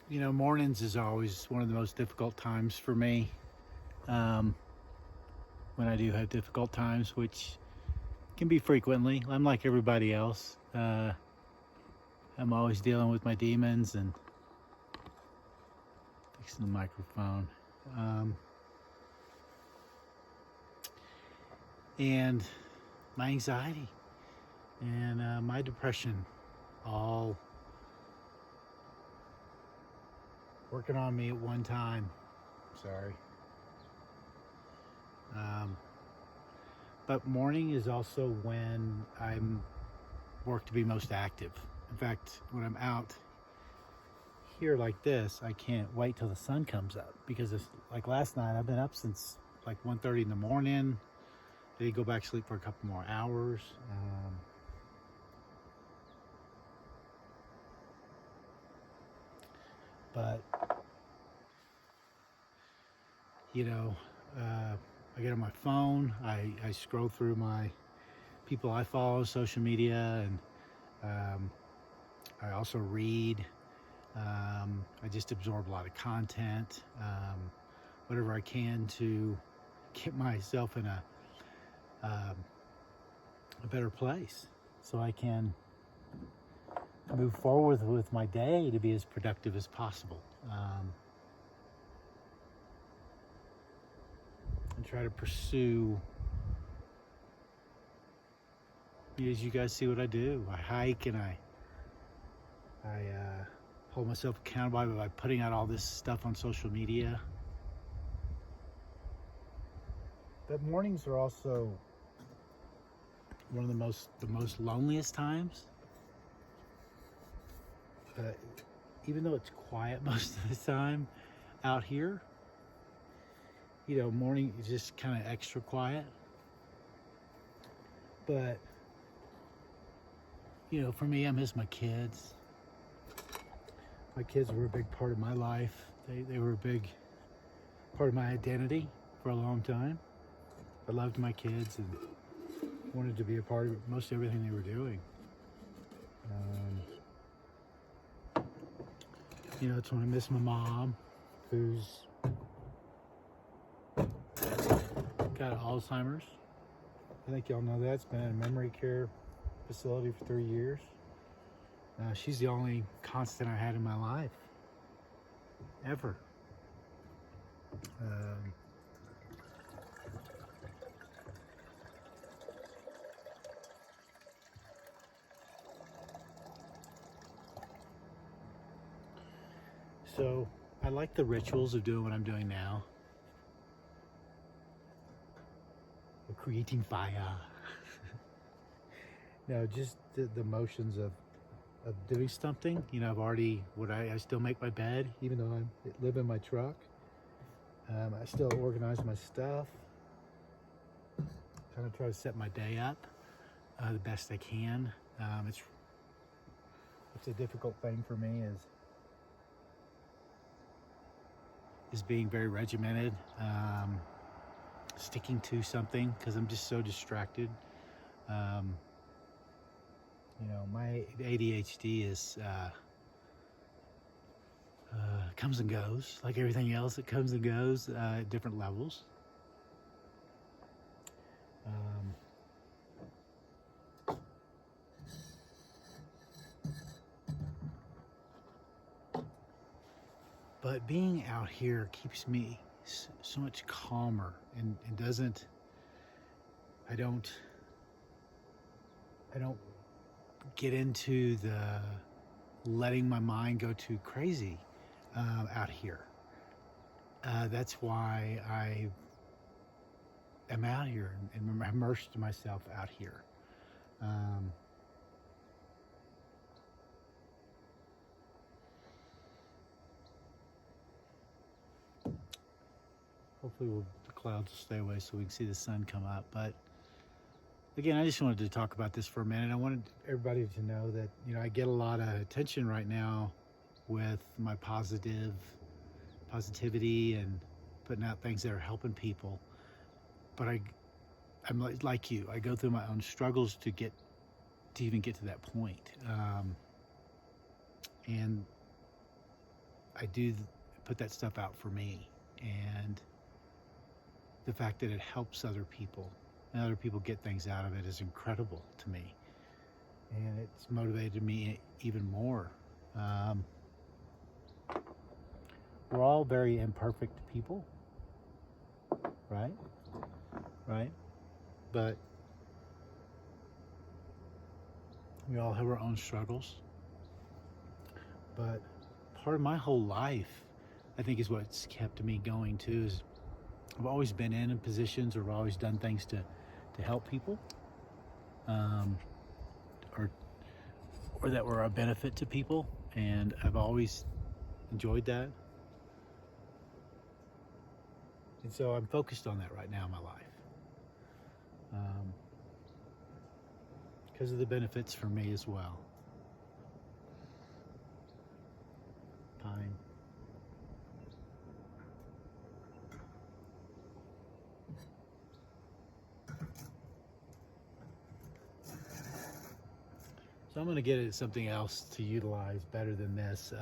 You know, mornings is always one of the most difficult times for me. Um, when I do have difficult times, which can be frequently. I'm like everybody else. I'm always dealing with my demons and fixing the microphone. Um, and my anxiety and my depression all working on me at one time. Sorry. Um, but morning is also when I'm work to be most active. In fact, when I'm out here like this, I can't wait till the sun comes up because it's like last night. I've been up since like 1:30 in the morning. They go back to sleep for a couple more hours. But you know, I get on my phone. I scroll through my people I follow, social media, and I also read. I just absorb a lot of content, whatever I can to get myself in a better place so I can move forward with my day to be as productive as possible. And try to pursue, as you guys see what I do. I hike and I hold myself accountable by putting out all this stuff on social media. But mornings are also one of the most loneliest times. Even though it's quiet most of the time out here, you know, morning is just kind of extra quiet. But you know, for me, I miss my kids. My kids were a big part of my life. They were a big part of my identity for a long time. I loved my kids and wanted to be a part of most everything they were doing. You know, it's when I miss my mom, who's got Alzheimer's. I think y'all know that. It's been in a memory care facility for 3 years. She's the only constant I had in my life, ever. So I like the rituals of doing what I'm doing now. Of creating fire. No, just the motions of doing something. You know, I still make my bed, even though I live in my truck. I still organize my stuff. Kind of try to set my day up the best I can. It's a difficult thing for me is being very regimented, sticking to something because I'm just so distracted. You know, my ADHD is comes and goes like everything else. It comes and goes at different levels. But being out here keeps me so much calmer and doesn't. I don't get into the letting my mind go too crazy out here. That's why I am out here and immersed myself out here. Hopefully the clouds will stay away so we can see the sun come up. But again, I just wanted to talk about this for a minute. I wanted everybody to know that, you know, I get a lot of attention right now with my positivity and putting out things that are helping people. But I'm like you. I go through my own struggles to even get to that point. And I do put that stuff out for me, and the fact that it helps other people and other people get things out of it is incredible to me, and it's motivated me even more. Um, we're all very imperfect people, right? Right? But we all have our own struggles. But part of my whole life, I think, is what's kept me going too. Is I've always been in positions, or I've always done things to help people, um, or that were a benefit to people, and I've always enjoyed that. And so I'm focused on that right now in my life, because of the benefits for me as well. Pine. So I'm going to get at something else to utilize better than this.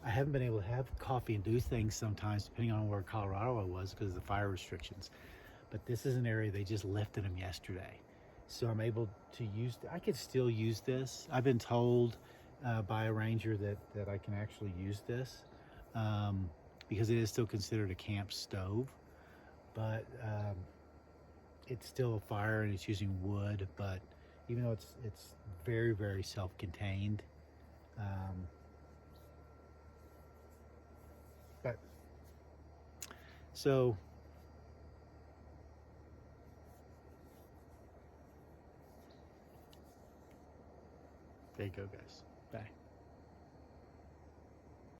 I haven't been able to have coffee and do things sometimes, depending on where Colorado I was, because of the fire restrictions. But this is an area they just lifted them yesterday, so I'm able to use. I could still use this. I've been told by a ranger that I can actually use this, because it is still considered a camp stove, but it's still a fire and it's using wood. But even though it's very, very self-contained, but so there you go, guys. Bye.